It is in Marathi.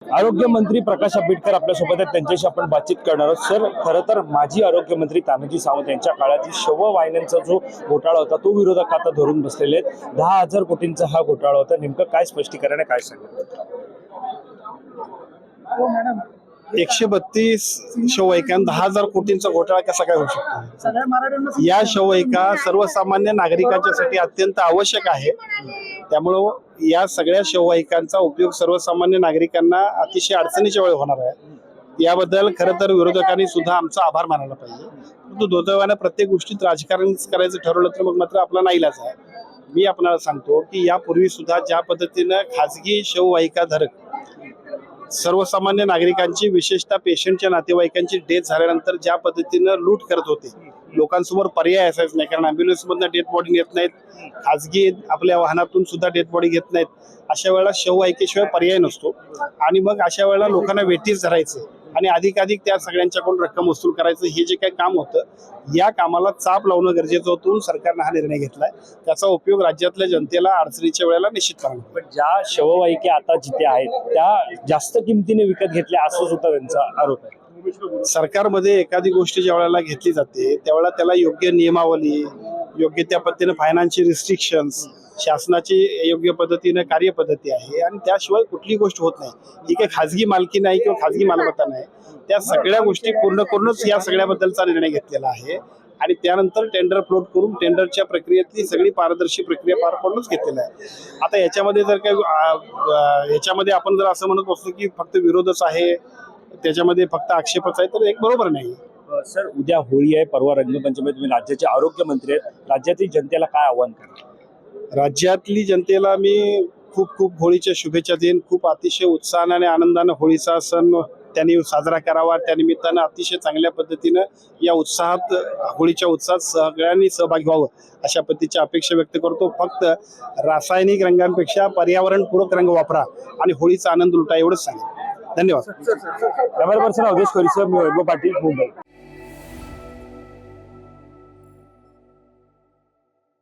आरोग्य मंत्री प्रकाश आंबेडकर आपल्यासोबत आहेत, त्यांच्याशी आपण बातचीत करणार आहोत। सर, खरं तर माजी आरोग्य मंत्री तानाजी सावंत यांच्या काळातील शव वाहिन्यांचा जो घोटाळा होता तो विरोधक आता धरून बसलेले आहेत। 10,000 कोटींचा हा घोटाळा होता, नेमकं काय स्पष्टीकरण आहे, काय सांगा? 132 शवयकां 10,000 कोटींचा घोटाळा कसा काय होऊ शकतो? या शवयका सर्वसामान्य नागरिकांच्यासाठी अत्यंत आवश्यक आहे। त्यामुळं या सगळ्या शवयकांचा उपयोग सर्वसामान्य नागरिकांना अतिशय अडचणीच्या वेळी होणार आहे। याबद्दल खरं तर विरोधकांनी सुद्धा आमचा आभार मानायला पाहिजे। परंतु दुर्दैवाने प्रत्येक गोष्टीत राजकारण करायचं ठरवलं तर मग मात्र आपला नाईलाज आहे। मी आपल्याला सांगतो की यापूर्वी सुद्धा ज्या पद्धतीनं खाजगी शववाहिकाधारक सर्वसामान्य नागरिकांची, विशेषतः पेशंटच्या नातेवाईकांची डेथ झाल्यानंतर ज्या पद्धतीनं लूट करत होते, लोकांसमोर पर्याय असायच नाही, कारण अँब्युलन्समधनं डेथ बॉडी घेत नाहीत, खाजगी आपल्या वाहनातून सुद्धा डेथ बॉडी घेत नाहीत। अशा वेळेला शववाहिकेशिवाय पर्याय नसतो आणि मग अशा वेळेला लोकांना वेठीस धरायचं आणि अधिकाधिक त्या सगळ्यांच्याकडून रक्कम वसूल करायचं, हे जे काही काम होतं, या कामाला चाप लावणं गरजेचं होतं। सरकारनं हा निर्णय घेतलाय, त्याचा उपयोग राज्यातल्या जनतेला अडचणीच्या वेळेला निश्चित करणार। पण ज्या शववाहिका आता जिथे आहेत त्या जास्त किमतीने विकत घेतल्या असं सुद्धा त्यांचा आरोप आहे। सरकारमध्ये एखादी गोष्ट ज्या वेळेला घेतली जाते त्यावेळेला त्याला योग्य नियमावली, योग्य त्या पद्धतीने फायनान्शियल रिस्ट्रिक्शन्स, शासनाची योग्य पद्धतीने कार्यपद्धती आहे आणि त्याशिवाय कुठली गोष्ट होत नाही। ही काही खाजगी मालकी नाही किंवा खाजगी मालमत्ता नाही, त्या सगळ्या गोष्टी पूर्ण करूनच या सगळ्याबद्दलचा निर्णय घेतलेला आहे आणि त्यानंतर टेंडर फ्लोट करून टेंडरच्या प्रक्रियेतली सगळी पारदर्शी प्रक्रिया पार पाडूनच घेतलेला आहे। आता याच्यामध्ये जर काही याच्यामध्ये आपण जर असं म्हणत असतो की फक्त विरोधच आहे, त्याच्यामध्ये फक्त आक्षेपच आहे, तर एक बरोबर नाही। सर, उद्या होळी आहे, परवा रंगपंचमी, तुम्ही राज्याचे आरोग्य मंत्री आहेत, राज्यातील जनतेला काय आव्हान करणार? राज्यातली जनतेला मी खूप खूप होळीच्या शुभेच्छा देईन। खूप अतिशय उत्साहाने आणि आनंदाने होळीचा सण त्यांनी साजरा करावा। त्या निमित्तानं अतिशय चांगल्या पद्धतीनं या उत्साहात, होळीच्या उत्साहात सगळ्यांनी सहभागी व्हावं अशा पद्धतीची अपेक्षा व्यक्त करतो। फक्त रासायनिक रंगांपेक्षा पर्यावरणपूरक रंग वापरा आणि होळीचा आनंद लुटा, एवढंच सांगेन। धन्यवाद। कॅमेरा पर्सन अवधेश परिसर, मी वैभव पाटील, मुंबई।